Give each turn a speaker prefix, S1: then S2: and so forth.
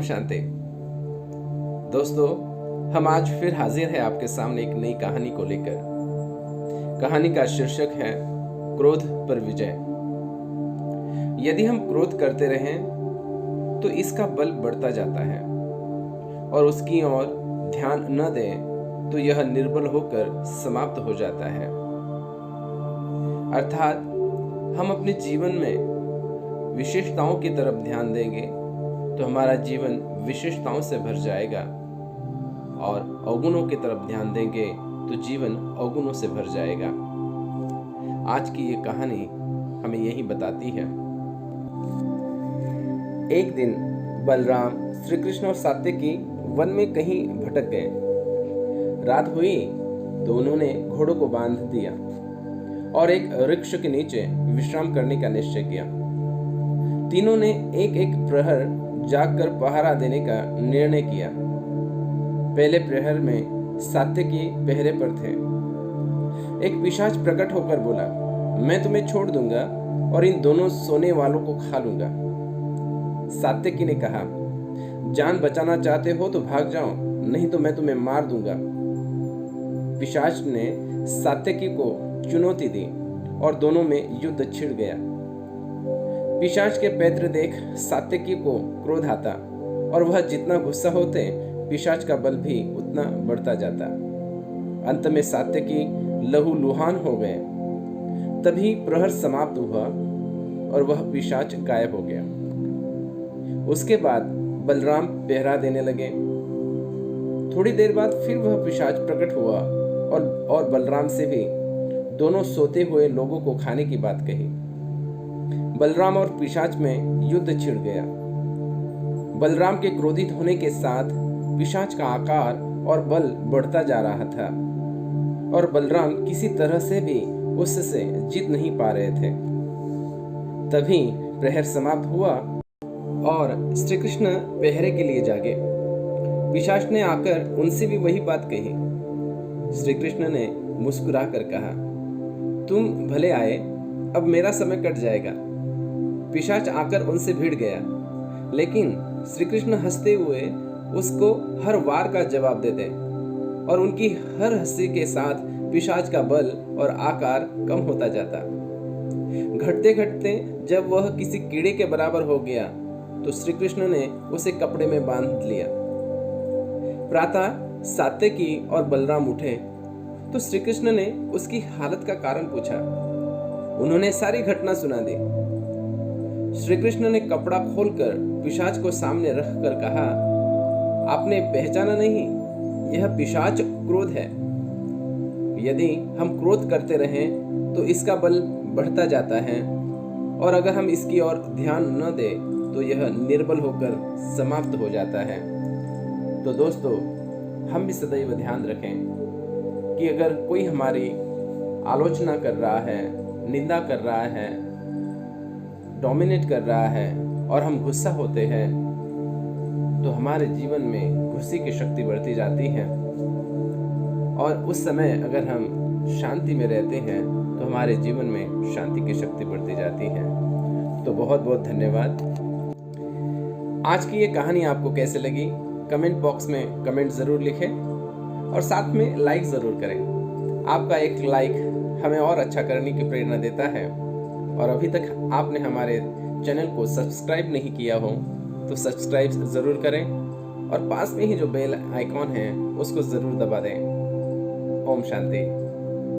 S1: शांति। दोस्तों, हम आज फिर हाजिर हैं आपके सामने एक नई कहानी को लेकर। कहानी का शीर्षक है क्रोध पर विजय। यदि हम क्रोध करते रहें तो इसका बल बढ़ता जाता है और उसकी ओर ध्यान न दें तो यह निर्बल होकर समाप्त हो जाता है। अर्थात हम अपने जीवन में विशेषताओं की तरफ ध्यान देंगे तो हमारा जीवन विशेषताओं से भर जाएगा, और अवगुणों की तरफ ध्यान देंगे तो जीवन अवगुणों से भर जाएगा। आज की ये कहानी हमें यही बताती है। एक दिन बलराम, श्री कृष्ण और सात्यकी वन में कहीं भटक गए। रात हुई तो उन्होंने घोड़ों को बांध दिया और एक वृक्ष के नीचे विश्राम करने का निश्चय किया। तीनों ने एक एक प्रहर जागकर पहरा देने का निर्णय किया। पहले प्रहर में सात्यकी पहरे पर थे। एक पिशाच प्रकट होकर बोला, मैं तुम्हें छोड़ दूंगा और इन दोनों सोने वालों को खा लूंगा। सात्यकी ने कहा, जान बचाना चाहते हो तो भाग जाओ, नहीं तो मैं तुम्हें मार दूंगा। पिशाच ने सात्यकी को चुनौती दी और दोनों में युद्ध छिड़ गया। पिशाच के पैत्र देख सात्यकी को क्रोध आता और वह जितना गुस्सा होते पिशाच का बल भी उतना बढ़ता जाता। अंत में सात्यकी लहूलुहान हो गए। तभी प्रहर समाप्त हुआ और वह पिशाच गायब हो गया। उसके बाद बलराम पहरा देने लगे। थोड़ी देर बाद फिर वह पिशाच प्रकट हुआ और बलराम से भी दोनों सोते हुए लोगों को खाने की बात कही। बलराम और पिशाच में युद्ध छिड़ गया। बलराम के क्रोधित होने के साथ पिशाच का आकार और बल बढ़ता जा रहा था और बलराम किसी तरह से भी उससे जीत नहीं पा रहे थे। तभी प्रहर समाप्त हुआ और श्री कृष्ण पहरे के लिए जागे। पिशाच ने आकर उनसे भी वही बात कही। श्री कृष्ण ने मुस्कुरा कर कहा, तुम भले आए, अब मेरा समय कट जाएगा। पिशाच आकर उनसे भिड़ गया, लेकिन श्री कृष्ण हंसते हुए उसको हर वार का जवाब देते और उनकी हर हंसी के साथ पिशाच का बल और आकार कम होता जाता। घटते घटते जब वह किसी कीड़े के बराबर हो गया तो श्री कृष्ण ने उसे कपड़े में बांध लिया। प्रातः सात्यकी और बलराम उठे तो श्री कृष्ण ने उसकी हालत का कारण पूछा। उन्होंने सारी घटना सुना दी। श्री कृष्ण ने कपड़ा खोलकर पिशाच को सामने रखकर कहा, आपने पहचाना नहीं, यह पिशाच क्रोध है। यदि हम क्रोध करते रहें तो इसका बल बढ़ता जाता है, और अगर हम इसकी ओर ध्यान न दें तो यह निर्बल होकर समाप्त हो जाता है। तो दोस्तों, हम भी सदैव ध्यान रखें कि अगर कोई हमारी आलोचना कर रहा है, निंदा कर रहा है, डोमिनेट कर रहा है और हम गुस्सा होते हैं तो हमारे जीवन में गुस्से की शक्ति बढ़ती जाती है, और उस समय अगर हम शांति में रहते हैं तो हमारे जीवन में शांति की शक्ति बढ़ती जाती है। तो बहुत बहुत धन्यवाद। आज की ये कहानी आपको कैसे लगी कमेंट बॉक्स में कमेंट ज़रूर लिखें और साथ में लाइक ज़रूर करें। आपका एक लाइक हमें और अच्छा करने की प्रेरणा देता है, और अभी तक आपने हमारे चैनल को सब्सक्राइब नहीं किया हो तो सब्सक्राइब ज़रूर करें और पास में ही जो बेल आइकॉन है उसको ज़रूर दबा दें। ओम शांति।